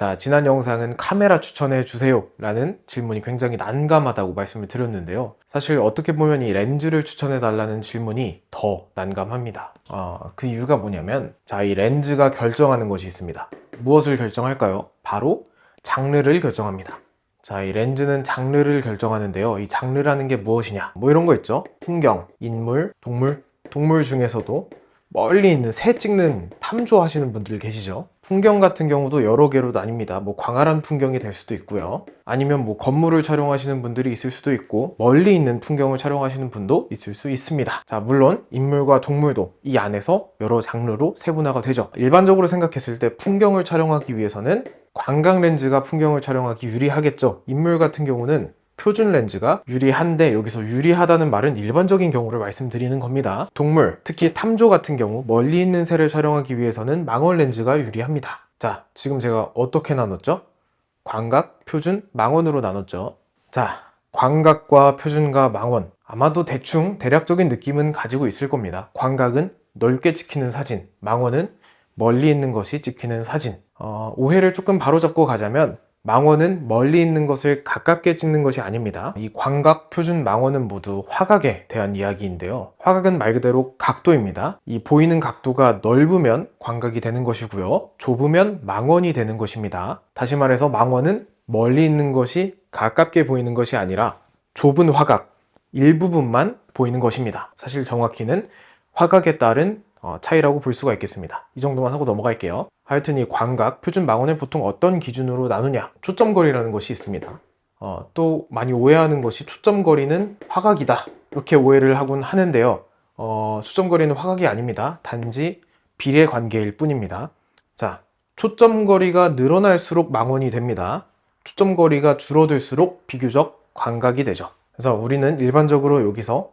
자, 지난 영상은 카메라 추천해 주세요 라는 질문이 굉장히 난감하다고 말씀을 드렸는데요. 사실 어떻게 보면 이 렌즈를 추천해 달라는 질문이 더 난감합니다. 그 이유가 뭐냐면, 자, 이 렌즈가 결정하는 것이 있습니다. 무엇을 결정할까요? 바로 장르를 결정합니다. 자, 이 렌즈는 장르를 결정하는데요. 이 장르라는 게 무엇이냐? 뭐 이런 거 있죠? 풍경, 인물, 동물, 동물 중에서도 멀리 있는 새 찍는 탐조하시는 분들 계시죠? 풍경 같은 경우도 여러 개로 나뉩니다. 뭐 광활한 풍경이 될 수도 있고요. 아니면 뭐 건물을 촬영하시는 분들이 있을 수도 있고, 멀리 있는 풍경을 촬영하시는 분도 있을 수 있습니다. 자, 물론 인물과 동물도 이 안에서 여러 장르로 세분화가 되죠. 일반적으로 생각했을 때 풍경을 촬영하기 위해서는 광각 렌즈가 풍경을 촬영하기 유리하겠죠. 인물 같은 경우는 표준 렌즈가 유리한데, 여기서 유리하다는 말은 일반적인 경우를 말씀드리는 겁니다. 동물, 특히 탐조 같은 경우 멀리 있는 새를 촬영하기 위해서는 망원 렌즈가 유리합니다. 자, 지금 제가 어떻게 나눴죠? 광각, 표준, 망원으로 나눴죠. 자, 광각과 표준과 망원, 아마도 대충 대략적인 느낌은 가지고 있을 겁니다. 광각은 넓게 찍히는 사진, 망원은 멀리 있는 것이 찍히는 사진. 오해를 조금 바로잡고 가자면, 망원은 멀리 있는 것을 가깝게 찍는 것이 아닙니다. 이 광각, 표준, 망원은 모두 화각에 대한 이야기인데요. 화각은 말 그대로 각도입니다. 이 보이는 각도가 넓으면 광각이 되는 것이고요. 좁으면 망원이 되는 것입니다. 다시 말해서 망원은 멀리 있는 것이 가깝게 보이는 것이 아니라 좁은 화각, 일부분만 보이는 것입니다. 사실 정확히는 화각에 따른 차이라고 볼 수가 있겠습니다. 이 정도만 하고 넘어갈게요. 하여튼 이 광각, 표준, 망원을 보통 어떤 기준으로 나누냐? 초점거리라는 것이 있습니다. 또 많이 오해하는 것이 초점거리는 화각이다, 이렇게 오해를 하곤 하는데요. 초점거리는 화각이 아닙니다. 단지 비례 관계일 뿐입니다. 자, 초점거리가 늘어날수록 망원이 됩니다. 초점거리가 줄어들수록 비교적 광각이 되죠. 그래서 우리는 일반적으로 여기서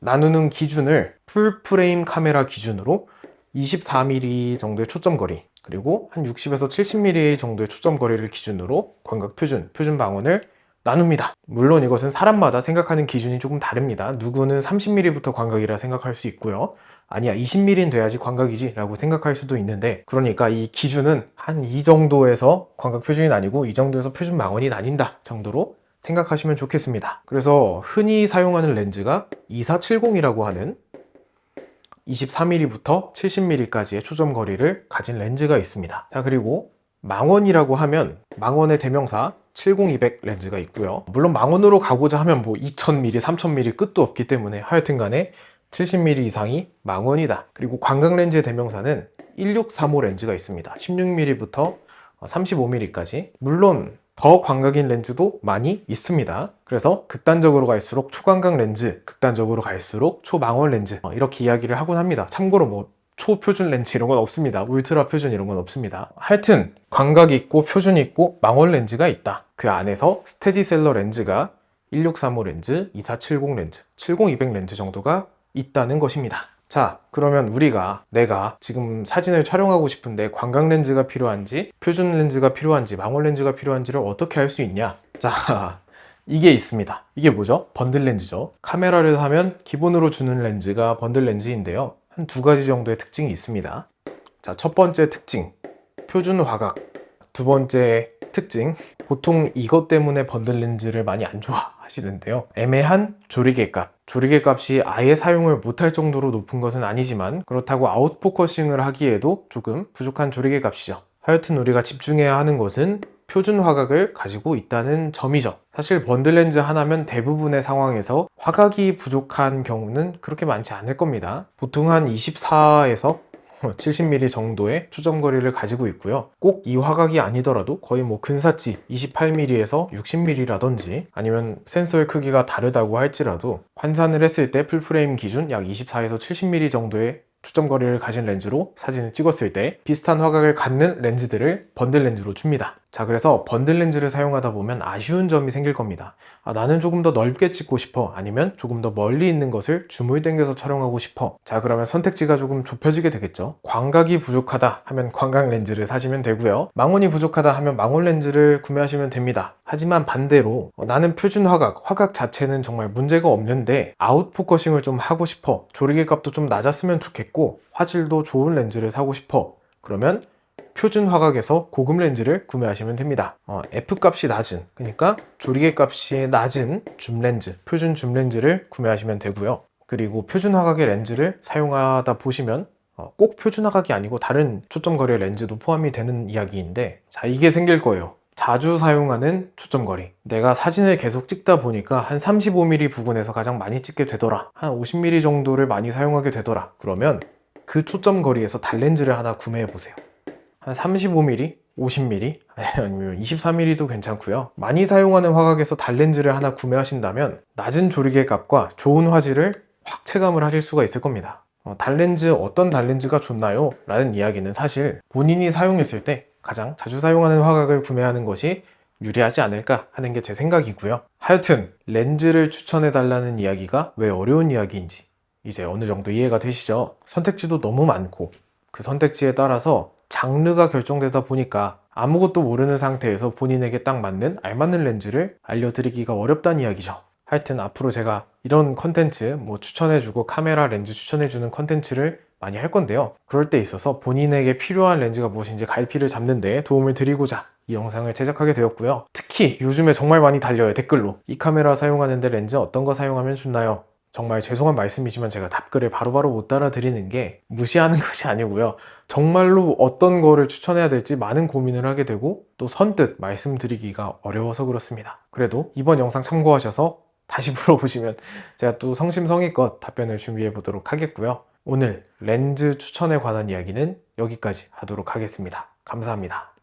나누는 기준을 풀프레임 카메라 기준으로 24mm 정도의 초점거리, 그리고 한 60에서 70mm 정도의 초점거리를 기준으로 광각, 표준, 표준 망원을 나눕니다. 물론 이것은 사람마다 생각하는 기준이 조금 다릅니다. 누구는 30mm부터 광각이라 생각할 수 있고요. 아니야, 20mm는 돼야지 광각이지 라고 생각할 수도 있는데, 그러니까 이 기준은 한 이 정도에서 광각, 표준이 나뉘고 이 정도에서 표준, 망원이 나뉜다 정도로 생각하시면 좋겠습니다. 그래서 흔히 사용하는 렌즈가 2470이라고 하는 24mm부터 70mm까지의 초점거리를 가진 렌즈가 있습니다. 자, 그리고 망원이라고 하면 망원의 대명사 70-200 렌즈가 있고요. 물론 망원으로 가고자 하면 뭐 2000mm, 3000mm 끝도 없기 때문에 하여튼 간에 70mm 이상이 망원이다. 그리고 광각 렌즈의 대명사는 1635 렌즈가 있습니다. 16mm부터 35mm까지. 물론 더 광각인 렌즈도 많이 있습니다. 그래서 극단적으로 갈수록 초광각 렌즈, 극단적으로 갈수록 초망원 렌즈, 이렇게 이야기를 하곤 합니다. 참고로 뭐 초표준 렌즈 이런 건 없습니다. 울트라 표준 이런 건 없습니다. 하여튼 광각이 있고 표준이 있고 망원 렌즈가 있다. 그 안에서 스테디셀러 렌즈가 1635 렌즈, 2470 렌즈, 70-200 렌즈 정도가 있다는 것입니다. 자, 그러면 내가 지금 사진을 촬영하고 싶은데 광각 렌즈가 필요한지, 표준 렌즈가 필요한지, 망원 렌즈가 필요한지를 어떻게 할 수 있냐? 자, 이게 있습니다. 이게 뭐죠? 번들 렌즈죠. 카메라를 사면 기본으로 주는 렌즈가 번들 렌즈인데요. 한 두 가지 정도의 특징이 있습니다. 자, 첫 번째 특징, 표준 화각. 두 번째 특징, 보통 이것 때문에 번들 렌즈를 많이 안 좋아하시는데요. 애매한 조리개 값. 조리개 값이 아예 사용을 못할 정도로 높은 것은 아니지만, 그렇다고 아웃포커싱을 하기에도 조금 부족한 조리개 값이죠. 하여튼 우리가 집중해야 하는 것은 표준 화각을 가지고 있다는 점이죠. 사실 번들 렌즈 하나면 대부분의 상황에서 화각이 부족한 경우는 그렇게 많지 않을 겁니다. 보통 한 24에서 70mm 정도의 초점거리를 가지고 있고요. 꼭 이 화각이 아니더라도 거의 뭐 근사치 28mm에서 60mm라든지, 아니면 센서의 크기가 다르다고 할지라도 환산을 했을 때 풀프레임 기준 약 24에서 70mm 정도의 초점거리를 가진 렌즈로 사진을 찍었을 때 비슷한 화각을 갖는 렌즈들을 번들 렌즈로 줍니다. 자, 그래서 번들 렌즈를 사용하다 보면 아쉬운 점이 생길 겁니다. 나는 조금 더 넓게 찍고 싶어, 아니면 조금 더 멀리 있는 것을 줌을 당겨서 촬영하고 싶어. 자, 그러면 선택지가 조금 좁혀지게 되겠죠. 광각이 부족하다 하면 광각 렌즈를 사시면 되고요. 망원이 부족하다 하면 망원 렌즈를 구매하시면 됩니다. 하지만 반대로 나는 표준 화각 자체는 정말 문제가 없는데 아웃포커싱을 좀 하고 싶어, 조리개 값도 좀 낮았으면 좋겠고 화질도 좋은 렌즈를 사고 싶어, 그러면 표준 화각에서 고급 렌즈를 구매하시면 됩니다. F값이 낮은, 그러니까 조리개 값이 낮은 줌렌즈, 표준 줌렌즈를 구매하시면 되고요. 그리고 표준 화각의 렌즈를 사용하다 보시면 꼭 표준 화각이 아니고 다른 초점거리 렌즈도 포함이 되는 이야기인데, 자, 이게 생길 거예요. 자주 사용하는 초점거리. 내가 사진을 계속 찍다 보니까 한 35mm 부근에서 가장 많이 찍게 되더라. 한 50mm 정도를 많이 사용하게 되더라. 그러면 그 초점거리에서 단렌즈를 하나 구매해 보세요. 한 35mm, 50mm, 아니면 24mm도 괜찮고요. 많이 사용하는 화각에서 단렌즈를 하나 구매하신다면 낮은 조리개 값과 좋은 화질을 확 체감을 하실 수가 있을 겁니다. 단렌즈, 어떤 단렌즈가 좋나요? 라는 이야기는 사실 본인이 사용했을 때 가장 자주 사용하는 화각을 구매하는 것이 유리하지 않을까 하는 게 제 생각이고요. 하여튼 렌즈를 추천해 달라는 이야기가 왜 어려운 이야기인지 이제 어느 정도 이해가 되시죠? 선택지도 너무 많고 그 선택지에 따라서 장르가 결정되다 보니까 아무것도 모르는 상태에서 본인에게 딱 맞는 알맞는 렌즈를 알려드리기가 어렵다는 이야기죠. 하여튼 앞으로 제가 이런 컨텐츠, 추천해주고 카메라 렌즈 추천해주는 컨텐츠를 많이 할 건데요. 그럴 때 있어서 본인에게 필요한 렌즈가 무엇인지 갈피를 잡는 데 도움을 드리고자 이 영상을 제작하게 되었고요. 특히 요즘에 정말 많이 달려요, 댓글로. 이 카메라 사용하는데 렌즈 어떤 거 사용하면 좋나요? 정말 죄송한 말씀이지만 제가 답글을 바로바로 못 따라드리는 게 무시하는 것이 아니고요. 정말로 어떤 거를 추천해야 될지 많은 고민을 하게 되고 또 선뜻 말씀드리기가 어려워서 그렇습니다. 그래도 이번 영상 참고하셔서 다시 물어보시면 제가 또 성심성의껏 답변을 준비해 보도록 하겠고요. 오늘 렌즈 추천에 관한 이야기는 여기까지 하도록 하겠습니다. 감사합니다.